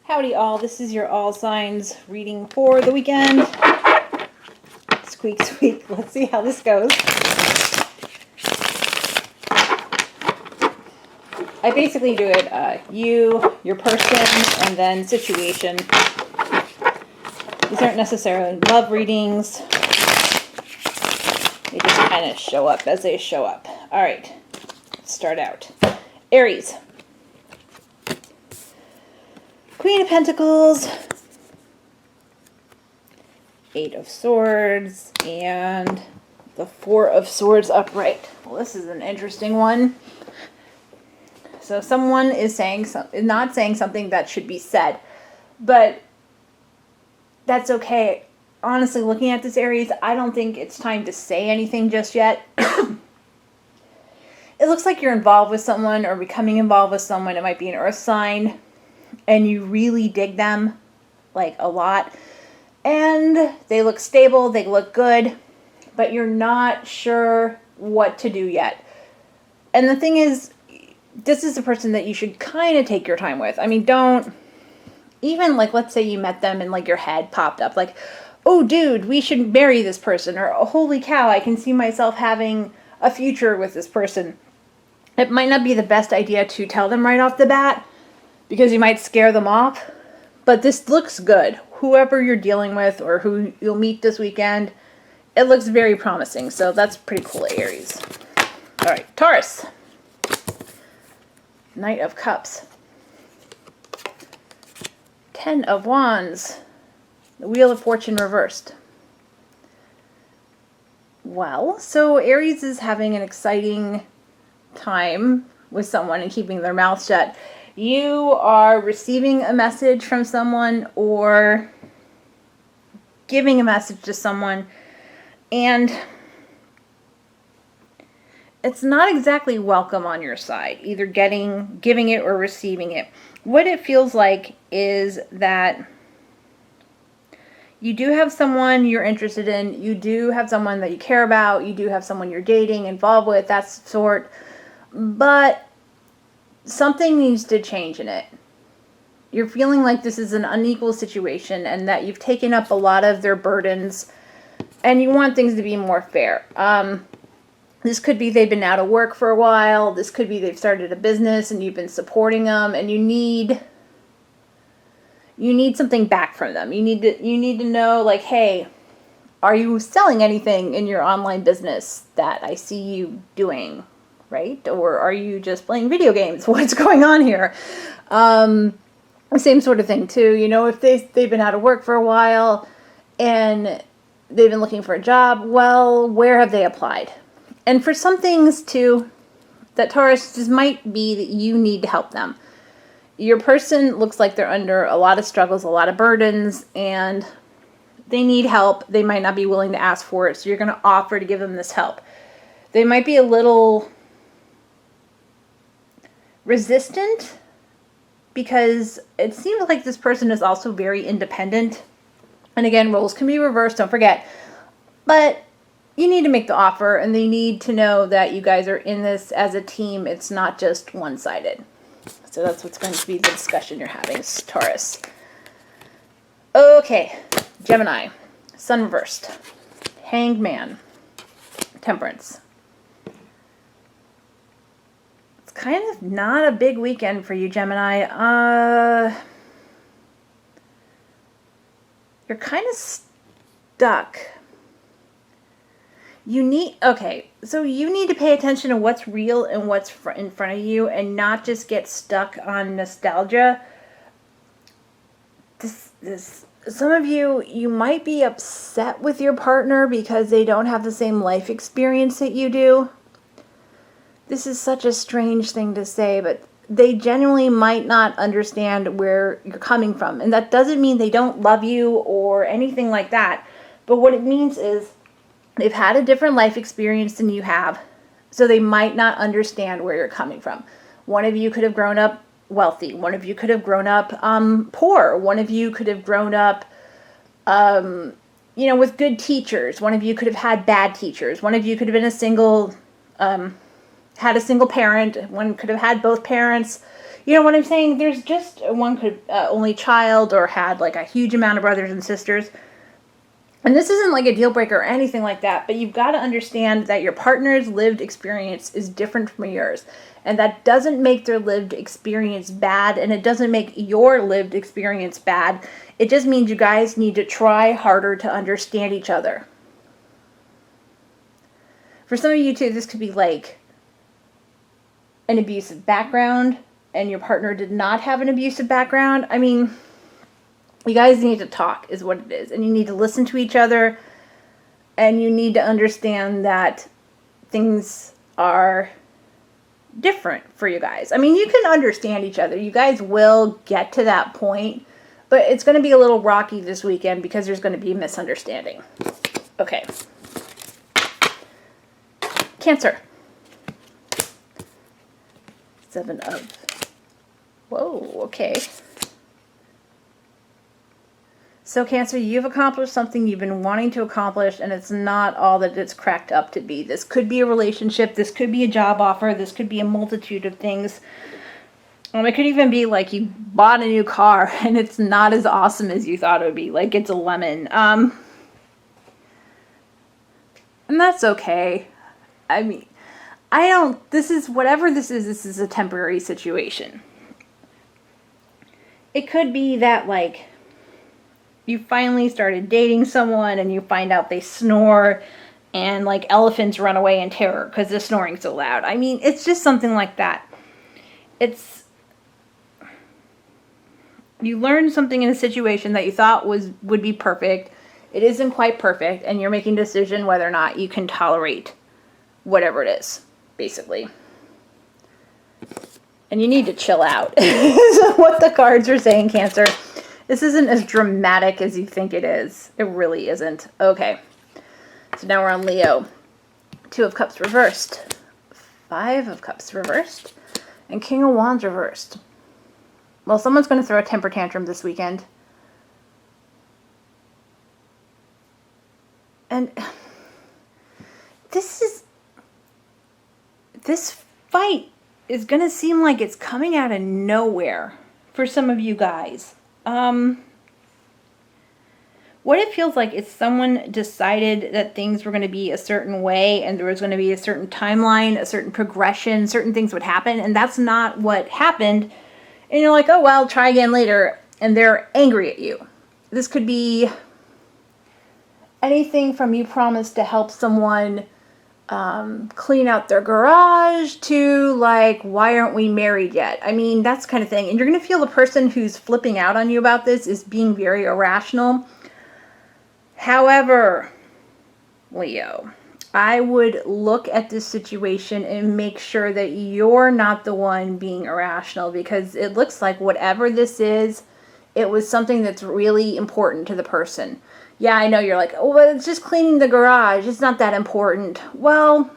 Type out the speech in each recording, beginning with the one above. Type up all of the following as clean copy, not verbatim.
Howdy all, this is your all signs reading for the weekend. Squeak, squeak. Let's see how this goes. I basically do it you, your person, and then situation. These aren't necessarily love readings. They just kind of show up as they show up. All right, let's start out. Aries. Queen of Pentacles, Eight of Swords, and the Four of Swords upright. Well, this is an interesting one. So someone is not saying something that should be said, but that's okay. Honestly, looking at this, Aries, I don't think it's time to say anything just yet. It looks like you're involved with someone or becoming involved with someone. It might be an earth sign. And you really dig them, like, a lot. And they look stable, they look good, but you're not sure what to do yet. And the thing is, this is a person that you should kind of take your time with. I mean, don't, even, like, let's say you met them and, like, your head popped up, like, oh, dude, we should marry this person, or, oh, holy cow, I can see myself having a future with this person. It might not be the best idea to tell them right off the bat, because you might scare them off, but this looks good. Whoever you're dealing with or who you'll meet this weekend, it looks very promising. So that's pretty cool, Aries. All right, Taurus. Knight of Cups. Ten of Wands. The Wheel of Fortune reversed. Well, so Aries is having an exciting time with someone and keeping their mouth shut. You are receiving a message from someone or giving a message to someone, and it's not exactly welcome on your side, either giving it or receiving it. What it feels like is that you do have someone you're interested in, you do have someone that you care about, you do have someone you're dating, involved with, that sort, but something needs to change in it. You're feeling like this is an unequal situation and that you've taken up a lot of their burdens and you want things to be more fair. This could be they've been out of work for a while. This could be they've started a business and you've been supporting them and you need something back from them. You need to know, like, hey, are you selling anything in your online business that I see you doing? Right? Or are you just playing video games? What's going on here? Same sort of thing too. You know, if they've been out of work for a while and they've been looking for a job, well, where have they applied? And for some things too, that Taurus, just might be that you need to help them. Your person looks like they're under a lot of struggles, a lot of burdens, and they need help. They might not be willing to ask for it, so you're going to offer to give them this help. They might be a little resistant because it seems like this person is also very independent. And again, roles can be reversed, don't forget. But you need to make the offer and they need to know that you guys are in this as a team. It's not just one-sided. So that's what's going to be the discussion you're having, Taurus. Okay, Gemini. Sun reversed. Hanged Man. Temperance. Kind of not a big weekend for you, Gemini. You're kind of stuck. Okay, so you need to pay attention to what's real and what's in front of you and not just get stuck on nostalgia. Some of you might be upset with your partner because they don't have the same life experience that you do. This is such a strange thing to say, but they genuinely might not understand where you're coming from. And that doesn't mean they don't love you or anything like that. But what it means is they've had a different life experience than you have, so they might not understand where you're coming from. One of you could have grown up wealthy. One of you could have grown up poor. One of you could have grown up, with good teachers. One of you could have had bad teachers. One of you could have been a single... had a single parent. One could have had both parents. You know what I'm saying? There's just one could only child or had like a huge amount of brothers and sisters. And this isn't like a deal breaker or anything like that, but you've got to understand that your partner's lived experience is different from yours. And that doesn't make their lived experience bad, and it doesn't make your lived experience bad. It just means you guys need to try harder to understand each other. For some of you too, this could be like an abusive background, and your partner did not have an abusive background. I mean, you guys need to talk is what it is. And you need to listen to each other. And you need to understand that things are different for you guys. I mean, you can understand each other. You guys will get to that point. But it's going to be a little rocky this weekend because there's going to be a misunderstanding. Okay. Cancer. 7 of... Whoa, okay. So Cancer, you've accomplished something you've been wanting to accomplish, and it's not all that it's cracked up to be. This could be a relationship, this could be a job offer, this could be a multitude of things. It could even be like you bought a new car and it's not as awesome as you thought it would be. Like it's a lemon. And that's okay. I mean, this is a temporary situation. It could be that like you finally started dating someone and you find out they snore and like elephants run away in terror because they're snoring so loud. I mean, it's just something like that. You learned something in a situation that you thought would be perfect. It isn't quite perfect, and you're making a decision whether or not you can tolerate whatever it is, basically. And you need to chill out. Is what the cards are saying, Cancer. This isn't as dramatic as you think it is. It really isn't. Okay. So now we're on Leo. 2 of Cups reversed. 5 of Cups reversed. And King of Wands reversed. Well, someone's going to throw a temper tantrum this weekend. And this fight is going to seem like it's coming out of nowhere for some of you guys. What it feels like is someone decided that things were going to be a certain way and there was going to be a certain timeline, a certain progression, certain things would happen, and that's not what happened. And you're like, oh, well, try again later, and they're angry at you. This could be anything from you promised to help someone clean out their garage to like, why aren't we married yet? I mean, that's kind of thing. And you're going to feel the person who's flipping out on you about this is being very irrational. However, Leo, I would look at this situation and make sure that you're not the one being irrational, because it looks like whatever this is, it was something that's really important to the person. Yeah, I know you're like, oh, but it's just cleaning the garage. It's not that important. Well,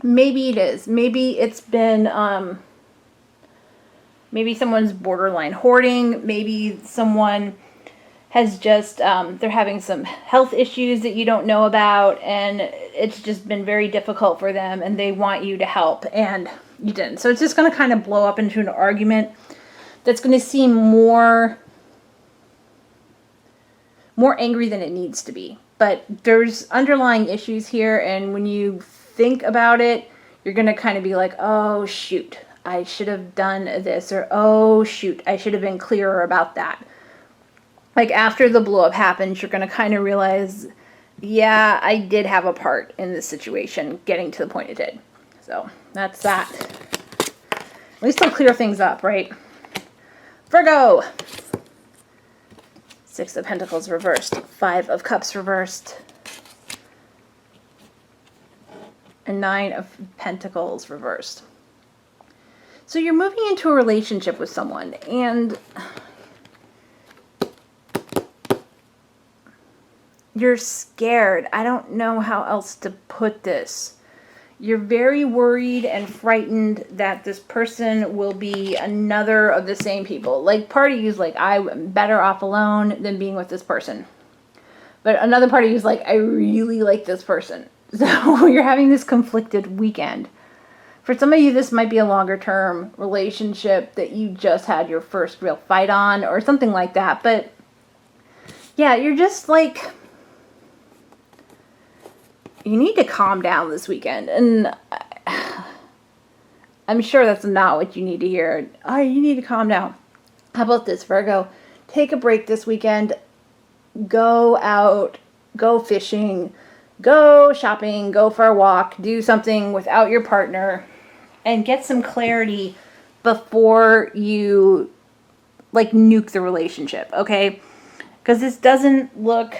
maybe it is. Maybe it's been, maybe someone's borderline hoarding. Maybe someone has just, they're having some health issues that you don't know about, and it's just been very difficult for them, and they want you to help, and you didn't. So it's just going to kind of blow up into an argument that's going to seem more angry than it needs to be. But there's underlying issues here, and when you think about it, you're going to kind of be like, oh, shoot, I should have done this, or oh, shoot, I should have been clearer about that. Like, after the blow-up happens, you're going to kind of realize, yeah, I did have a part in this situation, getting to the point it did. So, that's that. At least I'll clear things up, right? Virgo! 6 of Pentacles reversed. 5 of Cups reversed. And 9 of Pentacles reversed. So, you're moving into a relationship with someone, and you're scared. I don't know how else to put this. You're very worried and frightened that this person will be another of the same people. Like, part of you's like, I'm better off alone than being with this person. But another part of you's like, I really like this person. So you're having this conflicted weekend. For some of you, this might be a longer term relationship that you just had your first real fight on or something like that. But yeah, you're just like, you need to calm down this weekend. And I'm sure that's not what you need to hear. Oh, you need to calm down. How about this, Virgo? Take a break this weekend. Go out, go fishing, go shopping, go for a walk, do something without your partner, and get some clarity before you like nuke the relationship, okay? Because this doesn't look,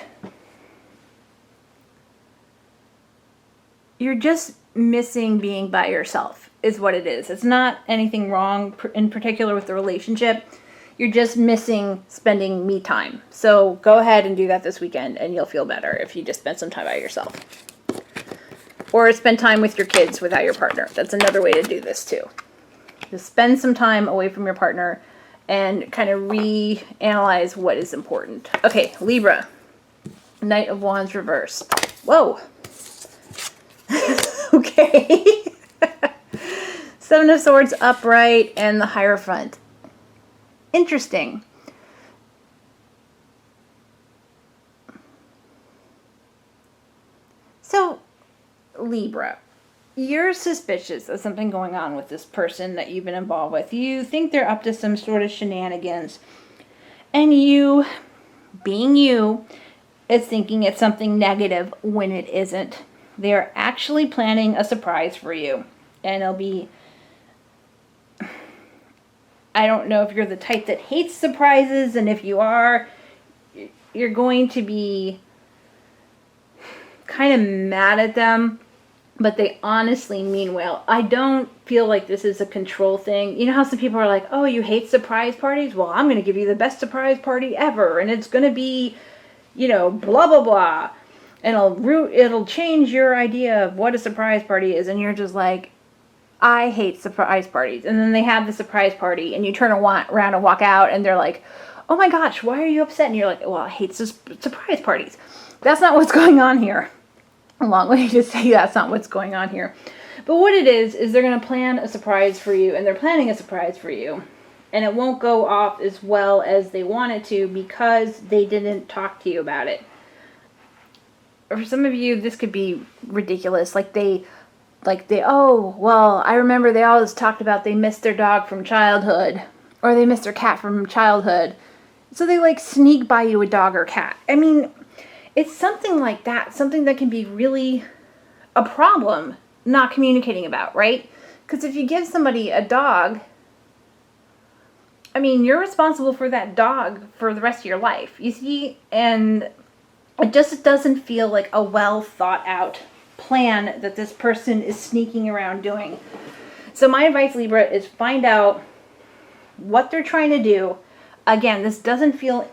you're just missing being by yourself is what it is. It's not anything wrong in particular with the relationship. You're just missing spending me time. So go ahead and do that this weekend and you'll feel better if you just spend some time by yourself. Or spend time with your kids without your partner. That's another way to do this too. Just spend some time away from your partner and kind of reanalyze what is important. Okay, Libra. Knight of Wands reversed. Whoa. Okay. Seven of Swords upright and the Hierophant. Interesting. So, Libra, you're suspicious of something going on with this person that you've been involved with. You think they're up to some sort of shenanigans. And you, being you, is thinking it's something negative when it isn't. They're actually planning a surprise for you. And it'll be, I don't know if you're the type that hates surprises, and if you are, you're going to be kind of mad at them, but they honestly mean well. I don't feel like this is a control thing. You know how some people are like, oh, you hate surprise parties? Well, I'm going to give you the best surprise party ever, and it's going to be, you know, blah, blah, blah. And it'll change your idea of what a surprise party is, and you're just like, I hate surprise parties. And then they have the surprise party, and you turn around and walk out, and they're like, oh my gosh, why are you upset? And you're like, well, I hate surprise parties. That's not what's going on here. A long way to say that's not what's going on here. But what it is they're going to plan a surprise for you, and they're planning a surprise for you. And it won't go off as well as they want it to because they didn't talk to you about it. Or for some of you, this could be ridiculous. Oh, well, I remember they always talked about they missed their dog from childhood. Or they missed their cat from childhood. So they like sneak by you a dog or cat. I mean, it's something like that. Something that can be really a problem not communicating about, right? Because if you give somebody a dog, I mean, you're responsible for that dog for the rest of your life. You see? And it just doesn't feel like a well thought out plan that this person is sneaking around doing. So my advice, Libra, is find out what they're trying to do. Again, this doesn't feel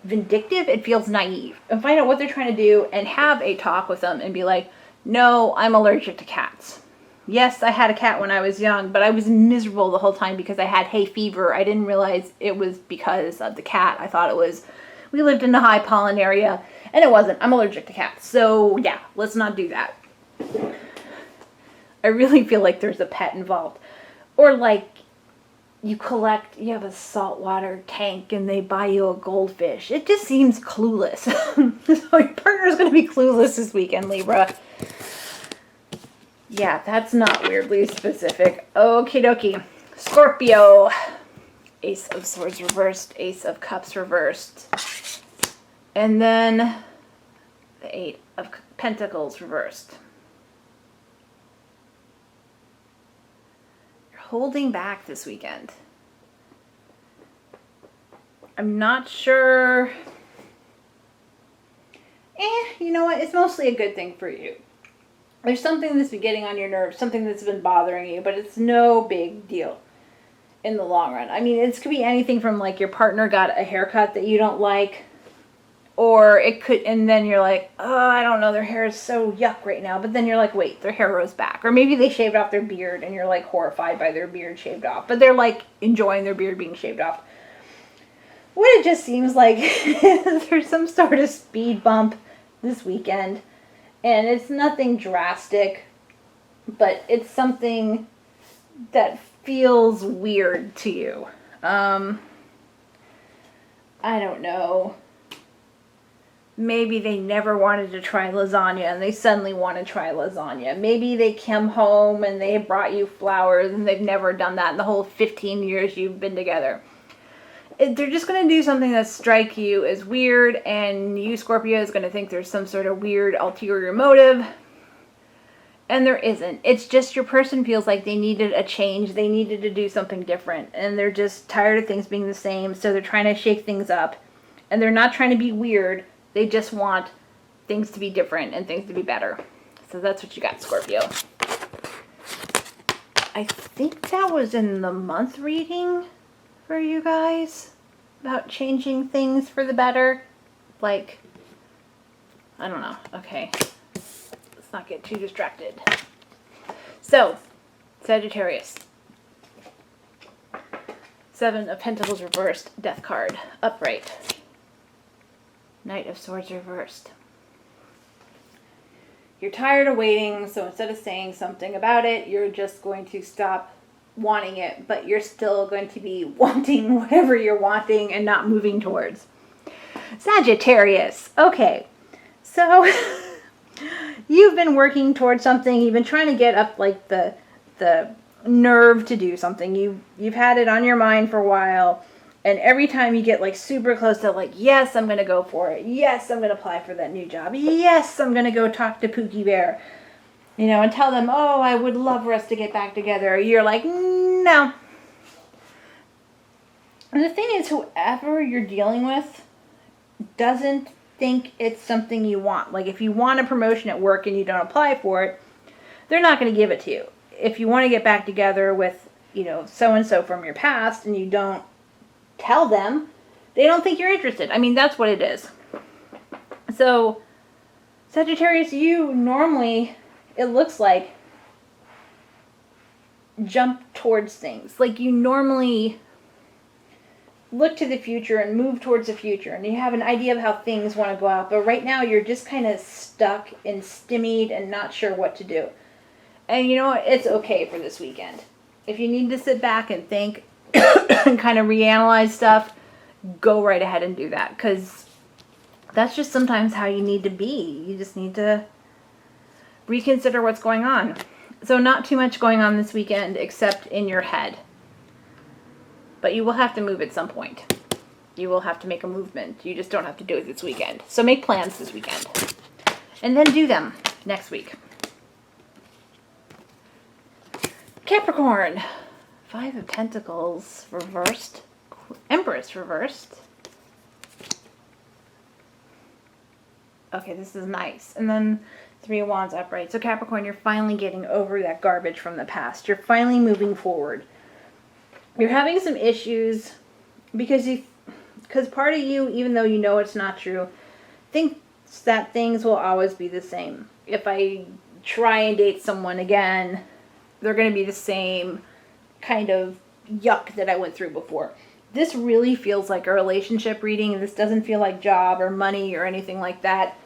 vindictive, it feels naive. And find out what they're trying to do and have a talk with them and be like, no, I'm allergic to cats. Yes, I had a cat when I was young, but I was miserable the whole time because I had hay fever. I didn't realize it was because of the cat. I thought it was, we lived in a high pollen area, and it wasn't. I'm allergic to cats. So yeah, let's not do that. I really feel like there's a pet involved. Or like you have a saltwater tank and they buy you a goldfish. It just seems clueless. So your partner's going to be clueless this weekend, Libra. Yeah, that's not weirdly specific. Okie dokie. Scorpio. Ace of Swords reversed. Ace of Cups reversed. And then the Eight of Pentacles reversed. You're holding back this weekend. I'm not sure. You know what? It's mostly a good thing for you. There's something that's been getting on your nerves, something that's been bothering you, but it's no big deal in the long run. I mean, it could be anything from like your partner got a haircut that you don't like, or it could, and then you're like, oh, I don't know, their hair is so yuck right now, but then you're like, wait, their hair grows back. Or maybe they shaved off their beard and you're like horrified by their beard shaved off, but they're like enjoying their beard being shaved off. What it just seems like is there's some sort of speed bump this weekend. And it's nothing drastic, but it's something that feels weird to you. I don't know. Maybe they never wanted to try lasagna and they suddenly want to try lasagna. Maybe they came home and they brought you flowers and they've never done that in the whole 15 years you've been together. They're just going to do something that strike you as weird, and you, Scorpio, is going to think there's some sort of weird ulterior motive. And there isn't. It's just your person feels like they needed a change. They needed to do something different. And they're just tired of things being the same. So they're trying to shake things up. And they're not trying to be weird. They just want things to be different and things to be better. So that's what you got, Scorpio. I think that was in the month reading for you guys. About changing things for the better. Like, I don't know. Okay. Let's not get too distracted. So, Sagittarius. 7 of Pentacles reversed. Death card. Upright. Knight of Swords reversed. You're tired of waiting, so instead of saying something about it, you're just going to stop wanting it, but you're still going to be wanting whatever you're wanting and not moving towards. Sagittarius. Okay. So, you've been working towards something. You've been trying to get up like the nerve to do something. You've had it on your mind for a while. And every time you get like super close to like, yes, I'm going to go for it. Yes, I'm going to apply for that new job. Yes, I'm going to go talk to Pookie Bear. You know, and tell them, oh, I would love for us to get back together. You're like, no. And the thing is, whoever you're dealing with doesn't think it's something you want. Like if you want a promotion at work and you don't apply for it, they're not going to give it to you. If you want to get back together with, you know, so-and-so from your past and you don't tell them, they don't think you're interested. I mean, that's what it is. So, Sagittarius, you normally, it looks like, jump towards things. Like you normally look to the future and move towards the future, and you have an idea of how things want to go out, but right now you're just kind of stuck and stymied and not sure what to do. And you know what? It's okay for this weekend. If you need to sit back and think and kind of reanalyze stuff, go right ahead and do that, because that's just sometimes how you need to be. You just need to reconsider what's going on. So not too much going on this weekend except in your head. But you will have to move at some point. You will have to make a movement. You just don't have to do it this weekend. So make plans this weekend. And then do them next week. Capricorn. 5 of Pentacles reversed. Empress reversed. Okay, this is nice. And then 3 of Wands upright. So Capricorn, you're finally getting over that garbage from the past. You're finally moving forward. You're having some issues because part of you, even though you know it's not true, thinks that things will always be the same. If I try and date someone again, they're going to be the same kind of yuck that I went through before. This really feels like a relationship reading. This doesn't feel like job or money or anything like that.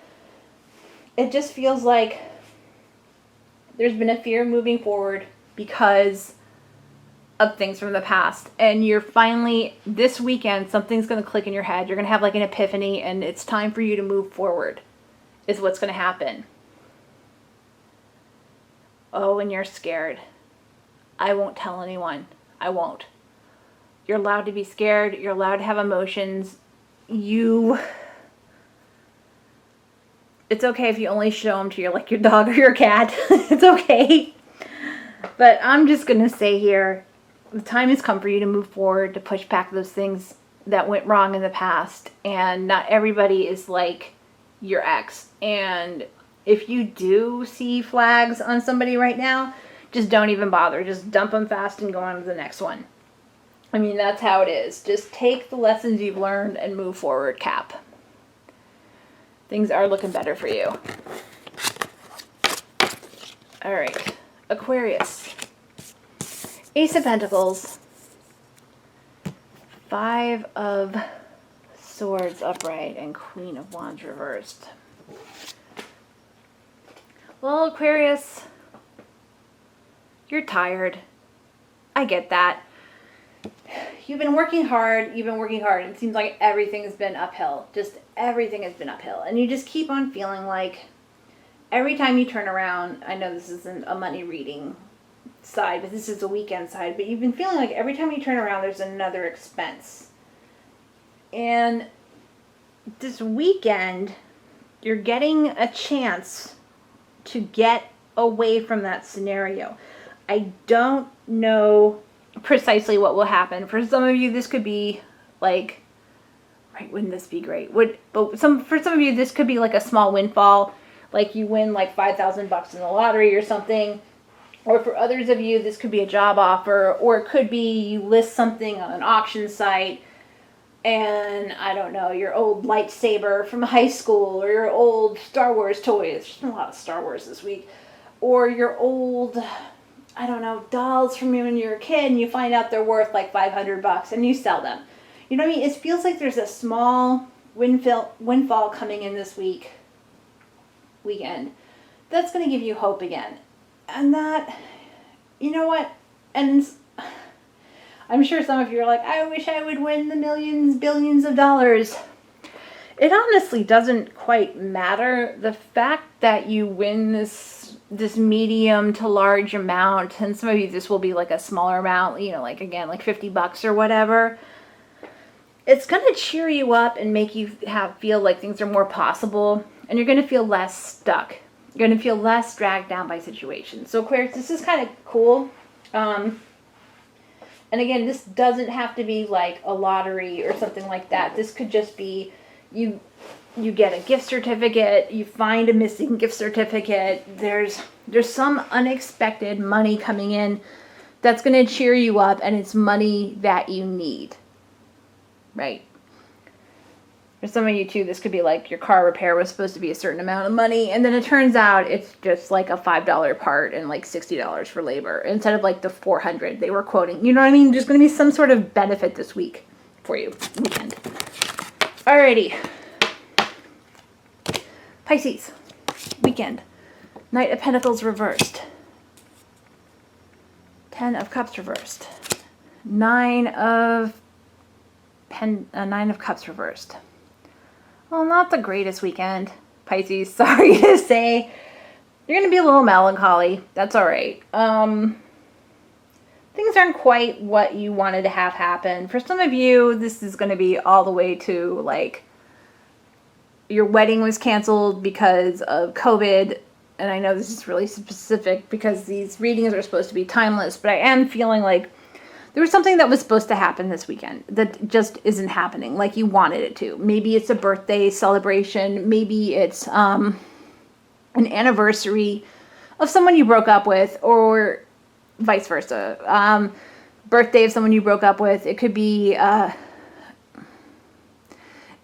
It just feels like there's been a fear moving forward because of things from the past. And you're finally, this weekend, something's going to click in your head. You're going to have like an epiphany and it's time for you to move forward is what's going to happen. Oh, and you're scared. I won't tell anyone. I won't. You're allowed to be scared. You're allowed to have emotions. It's okay if you only show them to your dog or your cat. It's okay. But I'm just going to say here, the time has come for you to move forward, to push back those things that went wrong in the past. And not everybody is like your ex. And if you do see flags on somebody right now, just don't even bother. Just dump them fast and go on to the next one. I mean, that's how it is. Just take the lessons you've learned and move forward, Cap. Things are looking better for you. All right. Aquarius. Ace of Pentacles. 5 of Swords upright and Queen of Wands reversed. Well, Aquarius, you're tired. I get that. You've been working hard. You've been working hard. It seems like everything's been uphill. Just everything has been uphill. And you just keep on feeling like every time you turn around, I know this isn't a money reading side, but this is a weekend side, but you've been feeling like every time you turn around, there's another expense. And this weekend, you're getting a chance to get away from that scenario. I don't know precisely what will happen. For some of you, this could be like, right, wouldn't this be great? For some of you, this could be like a small windfall, like you win like $5,000 in the lottery or something. Or for others of you, this could be a job offer, or it could be you list something on an auction site and, I don't know, your old lightsaber from high school, or your old Star Wars toys. There's been a lot of Star Wars this week. Or your old, I don't know, dolls from when you were a kid, and you find out they're worth like $500 and you sell them. You know what I mean? It feels like there's a small windfall coming in this weekend. That's going to give you hope again. And that, you know what? And I'm sure some of you are like, I wish I would win the millions, billions of dollars. It honestly doesn't quite matter. The fact that you win this medium to large amount, and some of you this will be like a smaller amount, you know, like again, like $50 or whatever. It's going to cheer you up and make you feel like things are more possible, and you're going to feel less stuck. You're going to feel less dragged down by situations. So Aquarius, this is kind of cool. And again, this doesn't have to be like a lottery or something like that. This could just be you get a gift certificate, you find a missing gift certificate. There's some unexpected money coming in that's going to cheer you up, and it's money that you need. Right? For some of you too, this could be like your car repair was supposed to be a certain amount of money, and then it turns out it's just like a $5 part and like $60 for labor instead of like the $400 they were quoting. You know what I mean? There's going to be some sort of benefit this week for you. Weekend. Alrighty. Pisces. Weekend. Knight of Pentacles reversed. 10 of Cups reversed. Nine of Cups reversed. Well, not the greatest weekend, Pisces. Sorry to say. You're going to be a little melancholy. That's all right. Things aren't quite what you wanted to have happen. For some of you, this is going to be all the way to like your wedding was canceled because of COVID. And I know this is really specific because these readings are supposed to be timeless, but I am feeling like there was something that was supposed to happen this weekend that just isn't happening like you wanted it to. Maybe it's a birthday celebration. Maybe it's an anniversary of someone you broke up with, or vice versa. Birthday of someone you broke up with. It could be,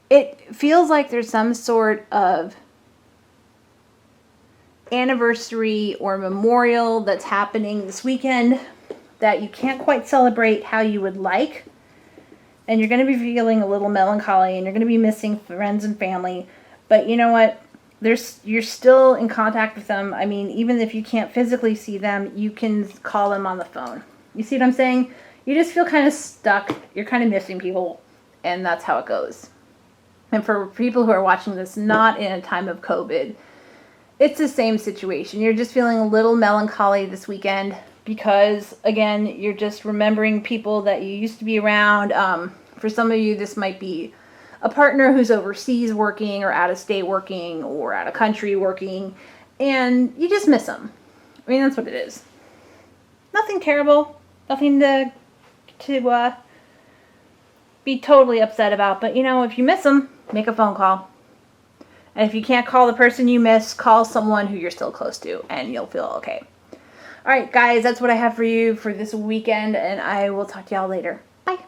it feels like there's some sort of anniversary or memorial that's happening this weekend that you can't quite celebrate how you would like, and you're going to be feeling a little melancholy, and you're going to be missing friends and family. But you know what? You're still in contact with them. I mean, even if you can't physically see them, you can call them on the phone. You see what I'm saying? You just feel kind of stuck. You're kind of missing people, and that's how it goes. And for people who are watching this not in a time of COVID, it's the same situation. You're just feeling a little melancholy this weekend because, again, you're just remembering people that you used to be around. For some of you, this might be a partner who's overseas working, or out of state working, or out of country working, and you just miss them. I mean, that's what it is. Nothing terrible. Nothing to be totally upset about. But, you know, if you miss them, make a phone call. And if you can't call the person you miss, call someone who you're still close to, and you'll feel okay. All right, guys, that's what I have for you for this weekend, and I will talk to y'all later. Bye.